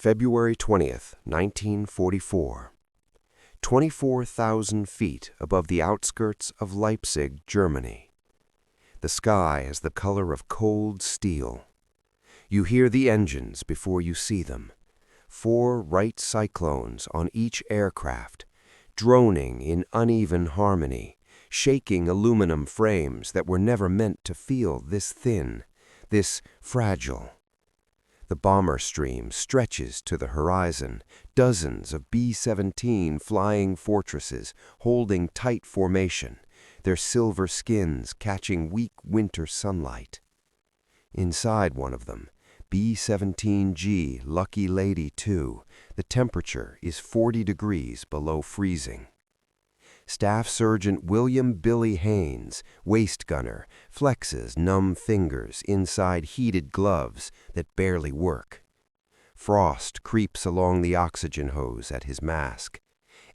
February 20th, 1944. 24,000 feet above the outskirts of Leipzig, Germany. The sky is the color of cold steel. You hear the engines before you see them. 4 Wright cyclones on each aircraft, droning in uneven harmony, shaking aluminum frames that were never meant to feel this thin, this fragile. The bomber stream stretches to the horizon, dozens of B-17 flying fortresses holding tight formation, their silver skins catching weak winter sunlight. Inside one of them, B-17G Lucky Lady 2, the temperature is 40 degrees below freezing. Staff Sergeant William Billy Haynes, waist gunner, flexes numb fingers inside heated gloves that barely work. Frost creeps along the oxygen hose at his mask.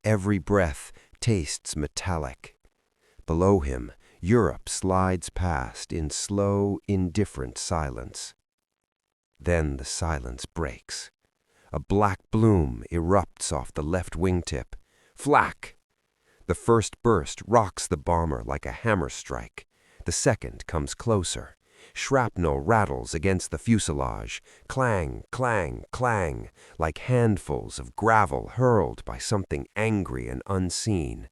Every breath tastes metallic. Below him, Europe slides past in slow, indifferent silence. Then the silence breaks. A black bloom erupts off the left wingtip. Flak! The first burst rocks the bomber like a hammer strike. The second comes closer. Shrapnel rattles against the fuselage. Clang, clang, clang, like handfuls of gravel hurled by something angry and unseen.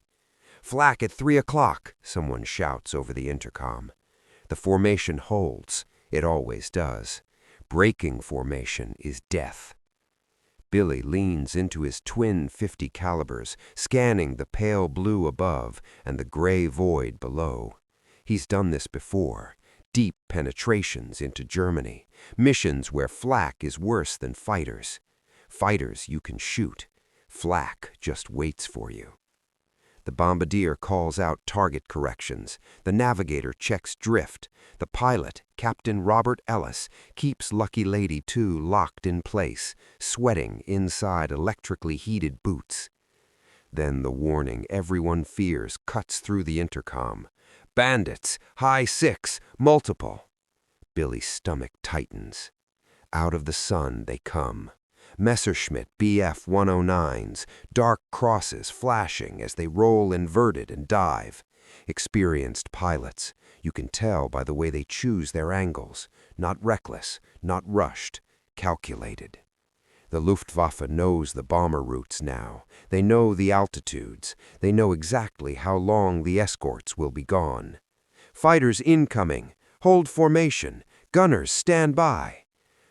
"Flak at 3 o'clock, someone shouts over the intercom. The formation holds. It always does. Breaking formation is death. Billy leans into his twin .50 calibers, scanning the pale blue above and the gray void below. He's done this before. Deep penetrations into Germany. Missions where flak is worse than fighters. Fighters you can shoot. Flak just waits for you. The bombardier calls out target corrections. The navigator checks drift. The pilot, Captain Robert Ellis, keeps Lucky Lady 2 locked in place, sweating inside electrically heated boots. Then the warning everyone fears cuts through the intercom. "Bandits! High 6! Multiple!" Billy's stomach tightens. Out of the sun they come. Messerschmitt BF-109s, dark crosses flashing as they roll inverted and dive. Experienced pilots, you can tell by the way they choose their angles. Not reckless, not rushed, calculated. The Luftwaffe knows the bomber routes now. They know the altitudes. They know exactly how long the escorts will be gone. "Fighters incoming! Hold formation! Gunners stand by!"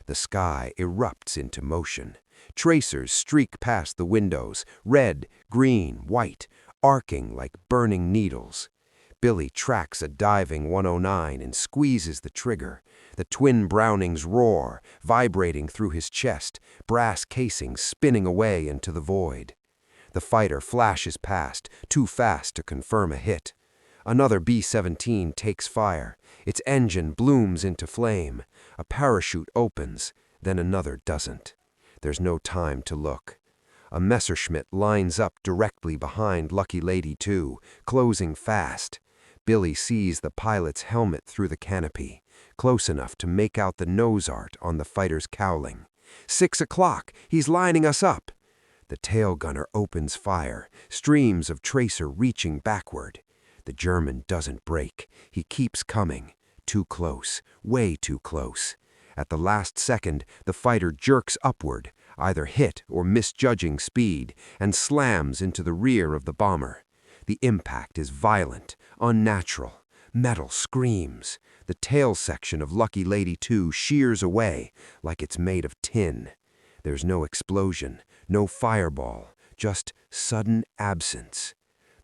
The sky erupts into motion. Tracers streak past the windows, red, green, white, arcing like burning needles. Billy tracks a diving 109 and squeezes the trigger. The twin Brownings roar, vibrating through his chest, brass casings spinning away into the void. The fighter flashes past, too fast to confirm a hit. Another B-17 takes fire. Its engine blooms into flame. A parachute opens, then another doesn't. There's no time to look. A Messerschmitt lines up directly behind Lucky Lady 2, closing fast. Billy sees the pilot's helmet through the canopy, close enough to make out the nose art on the fighter's cowling. 6 o'clock! He's lining us up! The tail gunner opens fire, streams of tracer reaching backward. The German doesn't break. He keeps coming. Too close, way too close. At the last second, the fighter jerks upward, either hit or misjudging speed, and slams into the rear of the bomber. The impact is violent, unnatural. Metal screams. The tail section of Lucky Lady 2 shears away like it's made of tin. There's no explosion, no fireball, just sudden absence.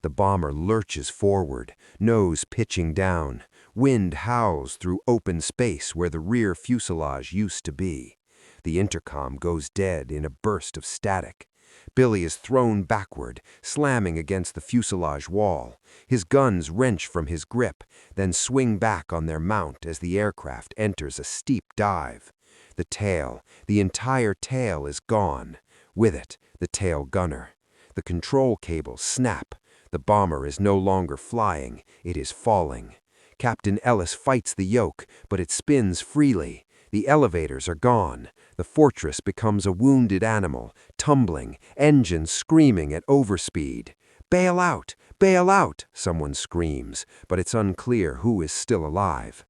The bomber lurches forward, nose pitching down. Wind howls through open space where the rear fuselage used to be. The intercom goes dead in a burst of static. Billy is thrown backward, slamming against the fuselage wall. His guns wrench from his grip, then swing back on their mount as the aircraft enters a steep dive. The tail, the entire tail is gone. With it, the tail gunner. The control cables snap. The bomber is no longer flying, it is falling. Captain Ellis fights the yoke, but it spins freely. The elevators are gone. The fortress becomes a wounded animal, tumbling, engines screaming at overspeed. "Bail out! Bail out!" someone screams, but it's unclear who is still alive.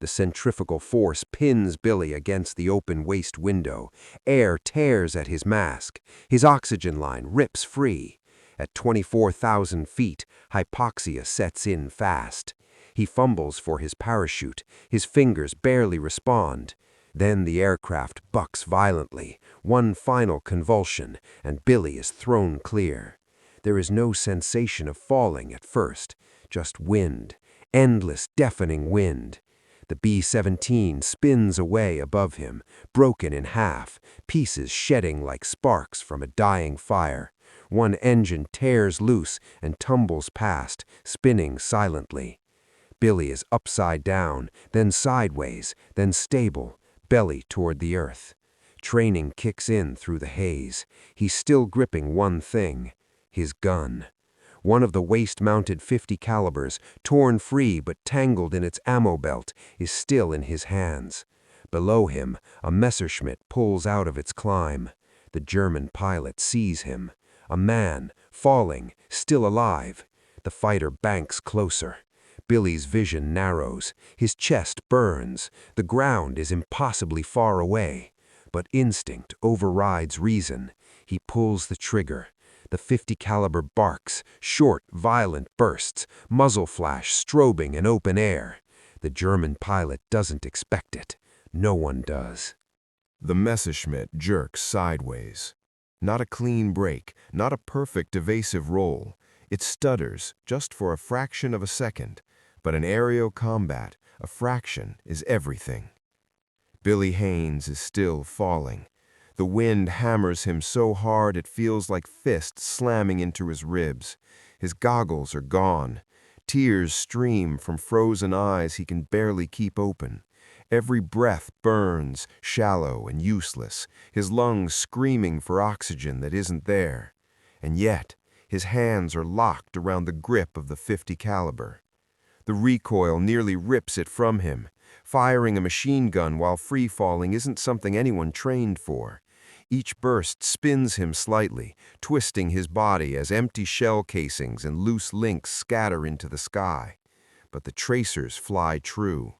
The centrifugal force pins Billy against the open waist window. Air tears at his mask. His oxygen line rips free. At 24,000 feet, hypoxia sets in fast. He fumbles for his parachute. His fingers barely respond. Then the aircraft bucks violently, one final convulsion, and Billy is thrown clear. There is no sensation of falling at first, just wind, endless, deafening wind. The B-17 spins away above him, broken in half, pieces shedding like sparks from a dying fire. One engine tears loose and tumbles past, spinning silently. Billy is upside down, then sideways, then stable, belly toward the earth. Training kicks in through the haze. He's still gripping one thing, his gun. One of the waist-mounted .50 calibers, torn free but tangled in its ammo belt, is still in his hands. Below him, a Messerschmitt pulls out of its climb. The German pilot sees him. A man, falling, still alive. The fighter banks closer. Billy's vision narrows. His chest burns. The ground is impossibly far away. But instinct overrides reason. He pulls the trigger. The .50 caliber barks, short, violent bursts, muzzle flash strobing in open air. The German pilot doesn't expect it. No one does. The Messerschmitt jerks sideways. Not a clean break, not a perfect evasive roll. It stutters just for a fraction of a second. But in aerial combat, a fraction is everything. Billy Haynes is still falling. The wind hammers him so hard it feels like fists slamming into his ribs. His goggles are gone. Tears stream from frozen eyes he can barely keep open. Every breath burns, shallow and useless, his lungs screaming for oxygen that isn't there. And yet, his hands are locked around the grip of the .50 caliber. The recoil nearly rips it from him. Firing a machine gun while free-falling isn't something anyone trained for. Each burst spins him slightly, twisting his body as empty shell casings and loose links scatter into the sky. But the tracers fly true.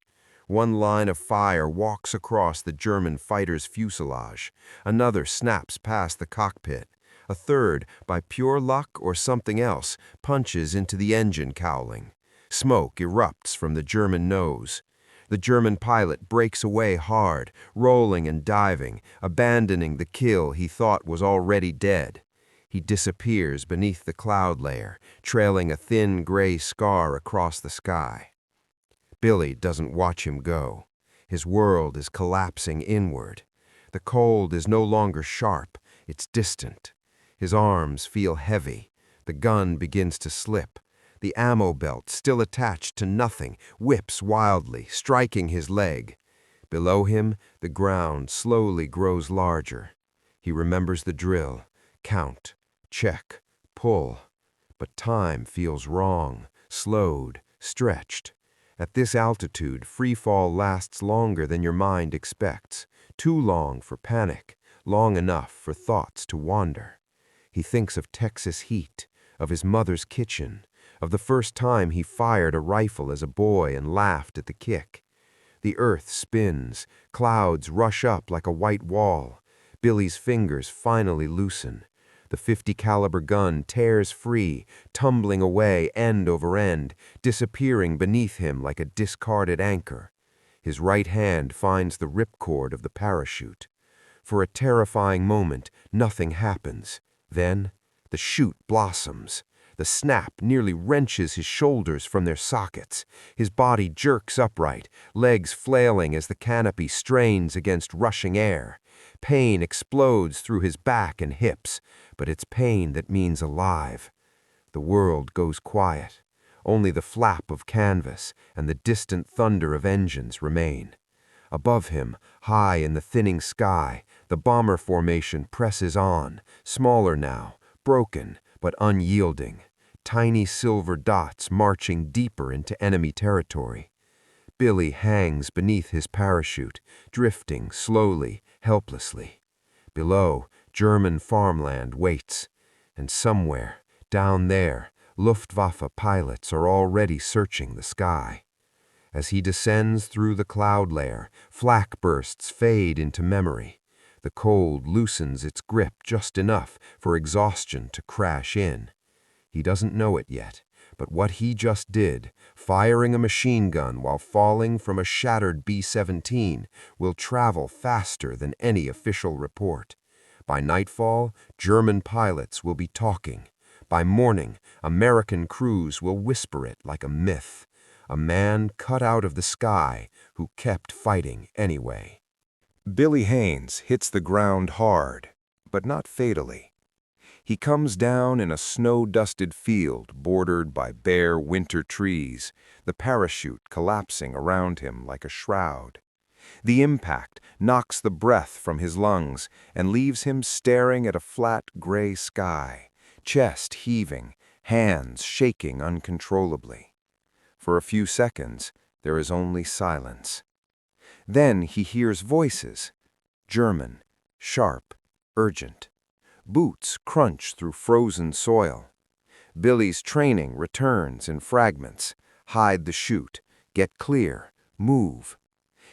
One line of fire walks across the German fighter's fuselage. Another snaps past the cockpit. A third, by pure luck or something else, punches into the engine cowling. Smoke erupts from the German nose. The German pilot breaks away hard, rolling and diving, abandoning the kill he thought was already dead. He disappears beneath the cloud layer, trailing a thin gray scar across the sky. Billy doesn't watch him go. His world is collapsing inward. The cold is no longer sharp, it's distant. His arms feel heavy. The gun begins to slip. The ammo belt, still attached to nothing, whips wildly, striking his leg. Below him, the ground slowly grows larger. He remembers the drill. Count, check, pull. But time feels wrong, slowed, stretched. At this altitude, free fall lasts longer than your mind expects. Too long for panic, long enough for thoughts to wander. He thinks of Texas heat, of his mother's kitchen, of the first time he fired a rifle as a boy and laughed at the kick. The earth spins, clouds rush up like a white wall. Billy's fingers finally loosen. The .50 caliber gun tears free, tumbling away end over end, disappearing beneath him like a discarded anchor. His right hand finds the ripcord of the parachute. For a terrifying moment, nothing happens. Then, the chute blossoms. The snap nearly wrenches his shoulders from their sockets. His body jerks upright, legs flailing as the canopy strains against rushing air. Pain explodes through his back and hips, but it's pain that means alive. The world goes quiet. Only the flap of canvas and the distant thunder of engines remain. Above him, high in the thinning sky, the bomber formation presses on, smaller now, broken but unyielding. Tiny silver dots marching deeper into enemy territory. Billy hangs beneath his parachute, drifting slowly, helplessly. Below, German farmland waits, and somewhere, down there, Luftwaffe pilots are already searching the sky. As he descends through the cloud layer, flak bursts fade into memory. The cold loosens its grip just enough for exhaustion to crash in. He doesn't know it yet, but what he just did, firing a machine gun while falling from a shattered B-17, will travel faster than any official report. By nightfall, German pilots will be talking. By morning, American crews will whisper it like a myth. A man cut out of the sky who kept fighting anyway. Billy Haynes hits the ground hard, but not fatally. He comes down in a snow-dusted field bordered by bare winter trees, the parachute collapsing around him like a shroud. The impact knocks the breath from his lungs and leaves him staring at a flat gray sky, chest heaving, hands shaking uncontrollably. For a few seconds, there is only silence. Then he hears voices, German, sharp, urgent. Boots crunch through frozen soil. Billy's training returns in fragments. Hide the chute, get clear, move.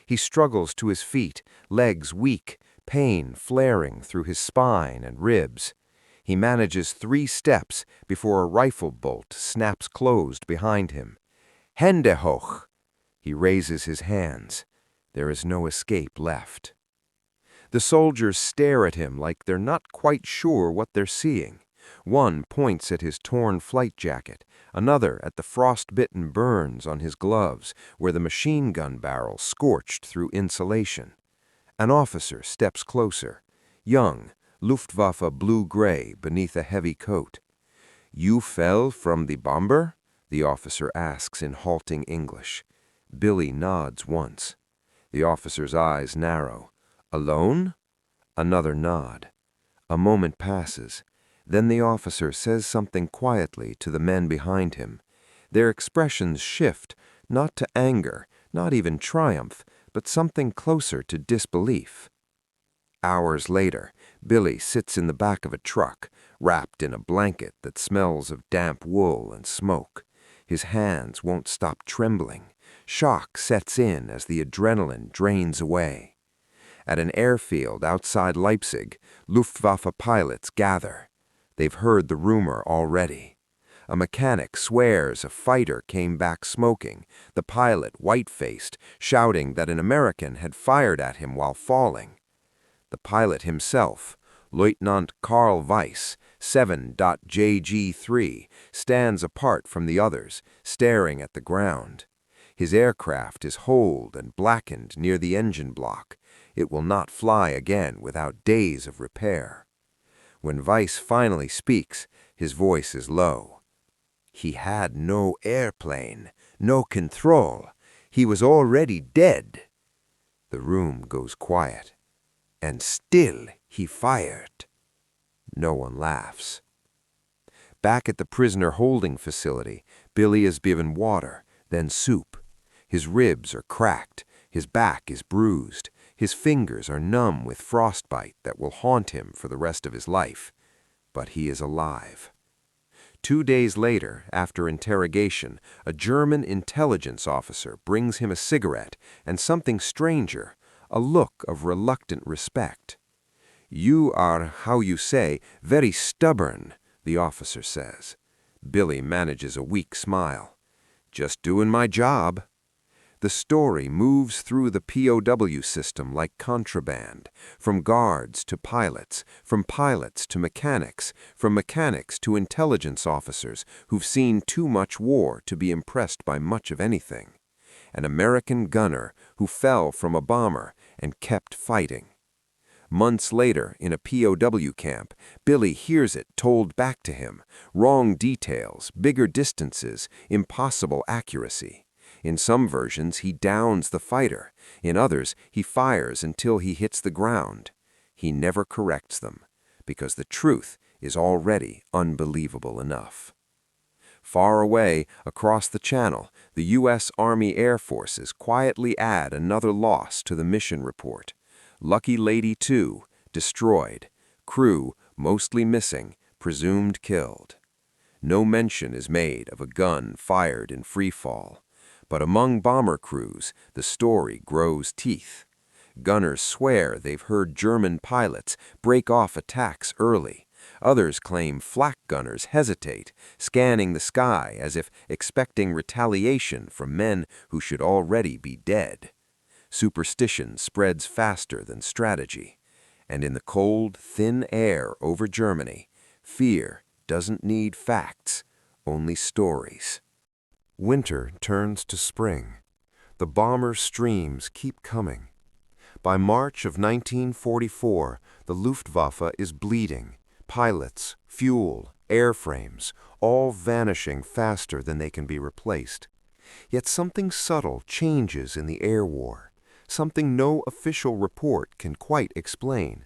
He struggles to his feet, legs weak, pain flaring through his spine and ribs. He manages 3 steps before a rifle bolt snaps closed behind him. Hände hoch! He raises his hands. There is no escape left. The soldiers stare at him like they're not quite sure what they're seeing. One points at his torn flight jacket, another at the frost-bitten burns on his gloves where the machine gun barrel scorched through insulation. An officer steps closer, young, Luftwaffe blue-gray beneath a heavy coat. "You fell from the bomber?" the officer asks in halting English. Billy nods once. The officer's eyes narrow. "Alone?" Another nod. A moment passes. Then the officer says something quietly to the men behind him. Their expressions shift, not to anger, not even triumph, but something closer to disbelief. Hours later, Billy sits in the back of a truck, wrapped in a blanket that smells of damp wool and smoke. His hands won't stop trembling. Shock sets in as the adrenaline drains away. At an airfield outside Leipzig, Luftwaffe pilots gather. They've heard the rumor already. A mechanic swears a fighter came back smoking, the pilot white-faced, shouting that an American had fired at him while falling. The pilot himself, Lieutenant Karl Weiss, 7.JG3, stands apart from the others, staring at the ground. His aircraft is holed and blackened near the engine block. It will not fly again without days of repair. When Weiss finally speaks, his voice is low. "He had no airplane, no control. He was already dead." The room goes quiet. "And still he fired." No one laughs. Back at the prisoner holding facility, Billy is given water, then soup. His ribs are cracked, his back is bruised, his fingers are numb with frostbite that will haunt him for the rest of his life. But he is alive. 2 days later, after interrogation, a German intelligence officer brings him a cigarette and something stranger, a look of reluctant respect. "You are, how you say, very stubborn," the officer says. Billy manages a weak smile. "Just doing my job." The story moves through the POW system like contraband, from guards to pilots, from pilots to mechanics, from mechanics to intelligence officers who've seen too much war to be impressed by much of anything. An American gunner who fell from a bomber and kept fighting. Months later, in a POW camp, Billy hears it told back to him. Wrong details, bigger distances, impossible accuracy. In some versions, he downs the fighter. In others, he fires until he hits the ground. He never corrects them, because the truth is already unbelievable enough. Far away, across the channel, the U.S. Army Air Forces quietly add another loss to the mission report. Lucky Lady 2, destroyed. Crew, mostly missing, presumed killed. No mention is made of a gun fired in free fall. But among bomber crews, the story grows teeth. Gunners swear they've heard German pilots break off attacks early. Others claim flak gunners hesitate, scanning the sky as if expecting retaliation from men who should already be dead. Superstition spreads faster than strategy. And in the cold, thin air over Germany, fear doesn't need facts, only stories. Winter turns to spring. The bomber streams keep coming. By March of 1944, the Luftwaffe is bleeding. Pilots, fuel, airframes, all vanishing faster than they can be replaced. Yet something subtle changes in the air war, something no official report can quite explain.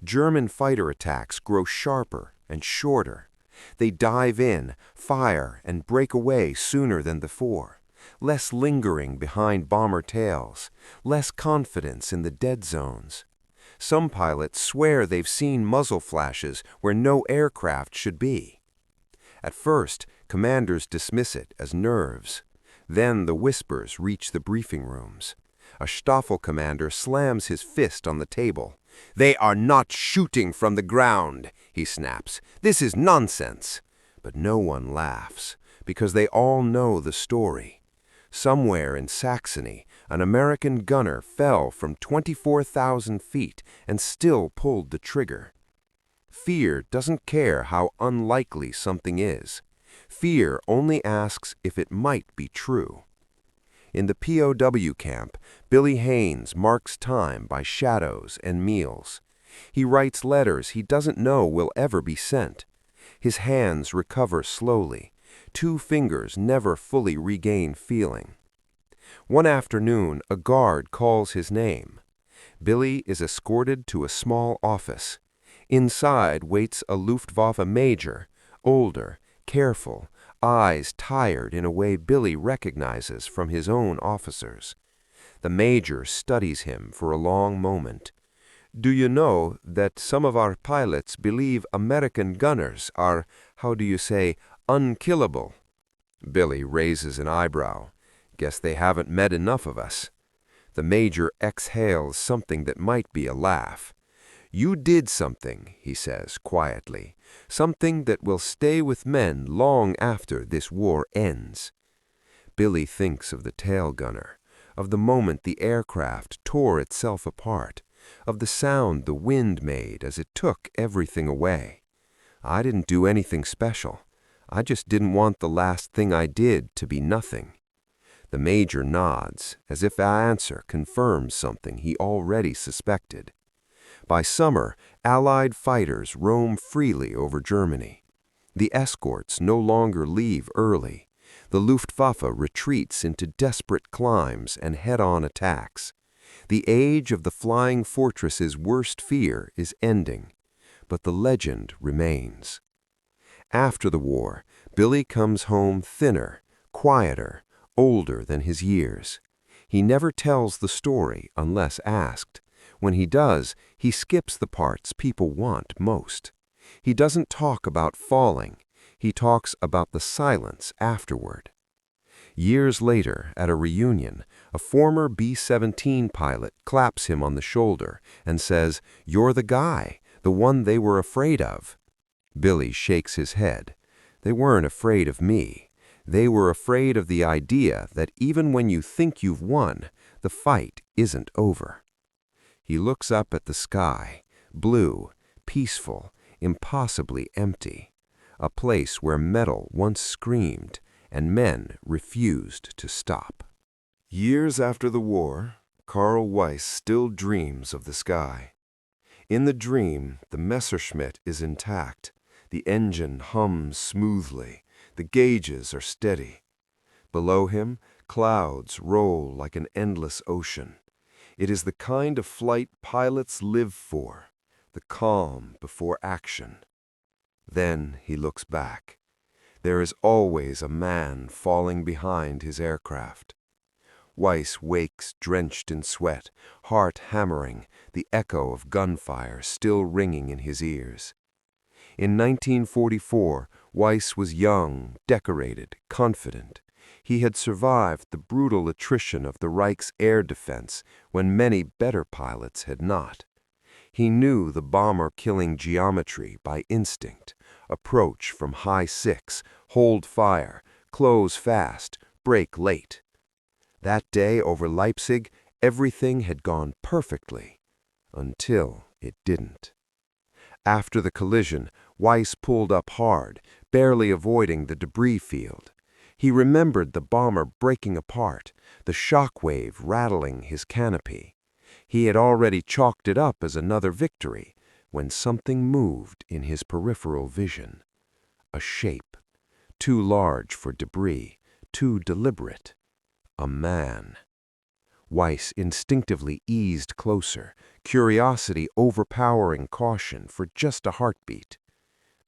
German fighter attacks grow sharper and shorter. They dive in, fire, and break away sooner than before. Less lingering behind bomber tails, less confidence in the dead zones. Some pilots swear they've seen muzzle flashes where no aircraft should be. At first, commanders dismiss it as nerves. Then the whispers reach the briefing rooms. A Staffel commander slams his fist on the table. "They are not shooting from the ground," he snaps. "This is nonsense." But no one laughs, because they all know the story. Somewhere in Saxony, an American gunner fell from 24,000 feet and still pulled the trigger. Fear doesn't care how unlikely something is. Fear only asks if it might be true. In the POW camp, Billy Haynes marks time by shadows and meals. He writes letters he doesn't know will ever be sent. His hands recover slowly. 2 fingers never fully regain feeling. One afternoon, a guard calls his name. Billy is escorted to a small office. Inside waits a Luftwaffe major, older, careful, eyes tired in a way Billy recognizes from his own officers. The major studies him for a long moment. "Do you know that some of our pilots believe American gunners are, how do you say, unkillable?" Billy raises an eyebrow. "Guess they haven't met enough of us." The major exhales something that might be a laugh. "You did something," he says quietly, "something that will stay with men long after this war ends." Billy thinks of the tail gunner, of the moment the aircraft tore itself apart, of the sound the wind made as it took everything away. "I didn't do anything special. I just didn't want the last thing I did to be nothing." The major nods, as if our answer confirms something he already suspected. By summer, Allied fighters roam freely over Germany. The escorts no longer leave early. The Luftwaffe retreats into desperate climbs and head-on attacks. The age of the flying fortress's worst fear is ending, but the legend remains. After the war, Billy comes home thinner, quieter, older than his years. He never tells the story unless asked. When he does, he skips the parts people want most. He doesn't talk about falling. He talks about the silence afterward. Years later, at a reunion, a former B-17 pilot claps him on the shoulder and says, "You're the guy, the one they were afraid of." Billy shakes his head. "They weren't afraid of me. They were afraid of the idea that even when you think you've won, the fight isn't over." He looks up at the sky, blue, peaceful, impossibly empty, a place where metal once screamed and men refused to stop. Years after the war, Carl Weiss still dreams of the sky. In the dream, the Messerschmitt is intact. The engine hums smoothly. The gauges are steady. Below him, clouds roll like an endless ocean. It is the kind of flight pilots live for, the calm before action. Then he looks back. There is always a man falling behind his aircraft. Weiss wakes drenched in sweat, heart hammering, the echo of gunfire still ringing in his ears. In 1944, Weiss was young, decorated, confident. He had survived the brutal attrition of the Reich's air defense when many better pilots had not. He knew the bomber-killing geometry by instinct: approach from high six, hold fire, close fast, brake late. That day over Leipzig, everything had gone perfectly, until it didn't. After the collision, Weiss pulled up hard, barely avoiding the debris field. He remembered the bomber breaking apart, the shock wave rattling his canopy. He had already chalked it up as another victory, when something moved in his peripheral vision. A shape, too large for debris, too deliberate. A man. Weiss instinctively eased closer, curiosity overpowering caution for just a heartbeat.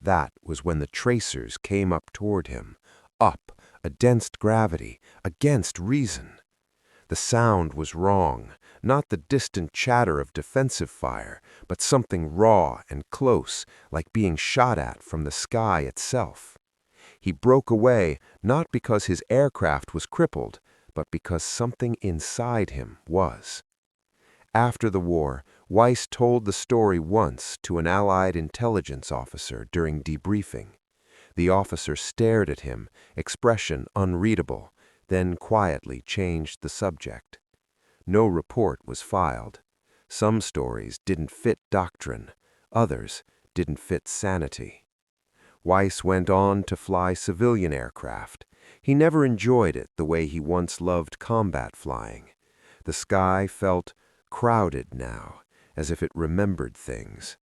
That was when the tracers came up toward him, up, against gravity, against reason. The sound was wrong, not the distant chatter of defensive fire, but something raw and close, like being shot at from the sky itself. He broke away, not because his aircraft was crippled, but because something inside him was. After the war, Weiss told the story once to an Allied intelligence officer during debriefing. The officer stared at him, expression unreadable, then quietly changed the subject. No report was filed. Some stories didn't fit doctrine, others didn't fit sanity. Weiss went on to fly civilian aircraft. He never enjoyed it the way he once loved combat flying. The sky felt crowded now, as if it remembered things.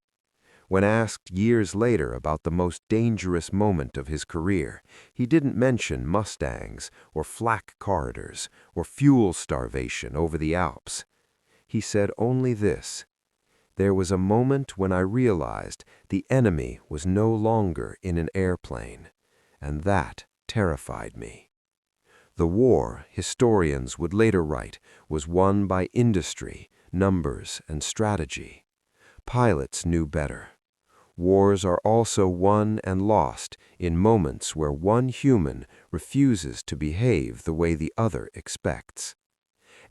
When asked years later about the most dangerous moment of his career, he didn't mention Mustangs or flak corridors or fuel starvation over the Alps. He said only this: "There was a moment when I realized the enemy was no longer in an airplane, and that terrified me." The war, historians would later write, was won by industry, numbers, and strategy. Pilots knew better. Wars are also won and lost in moments where one human refuses to behave the way the other expects.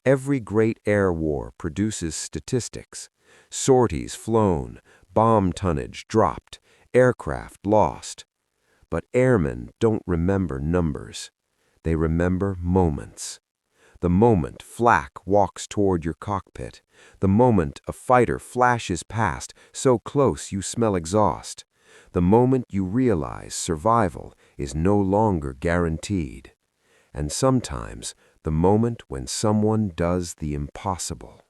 Every great air war produces statistics: sorties flown, bomb tonnage dropped, aircraft lost. But airmen don't remember numbers. They remember moments. The moment flak walks toward your cockpit. The moment a fighter flashes past, so close you smell exhaust. The moment you realize survival is no longer guaranteed. And sometimes the moment when someone does the impossible.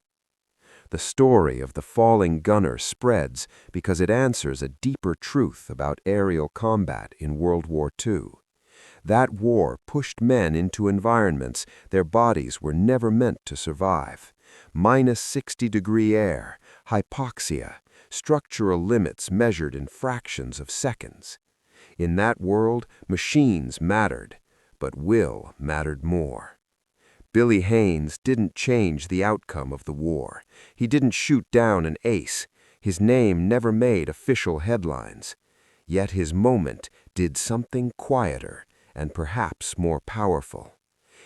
The story of the falling gunner spreads because it answers a deeper truth about aerial combat in World War II. That war pushed men into environments their bodies were never meant to survive. -60-degree air, hypoxia, structural limits measured in fractions of seconds. In that world, machines mattered, but will mattered more. Billy Haynes didn't change the outcome of the war. He didn't shoot down an ace. His name never made official headlines. Yet his moment did something quieter and perhaps more powerful.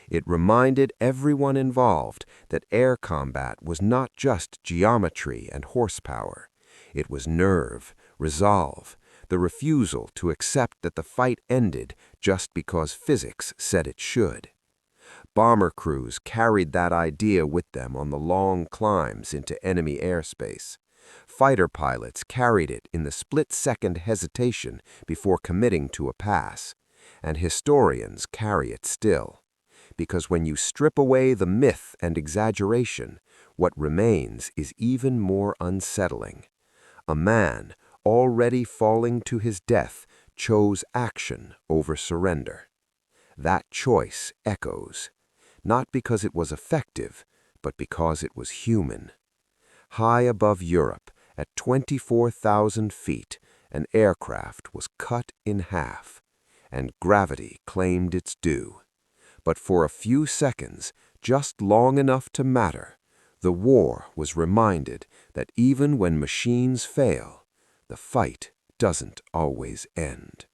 It reminded everyone involved that air combat was not just geometry and horsepower. It was nerve, resolve, the refusal to accept that the fight ended just because physics said it should. Bomber crews carried that idea with them on the long climbs into enemy airspace. Fighter pilots carried it in the split-second hesitation before committing to a pass. And historians carry it still. Because when you strip away the myth and exaggeration, what remains is even more unsettling. A man, already falling to his death, chose action over surrender. That choice echoes, not because it was effective, but because it was human. High above Europe, at 24,000 feet, an aircraft was cut in half. and gravity claimed its due. But for a few seconds, just long enough to matter, the war was reminded that even when machines fail, the fight doesn't always end.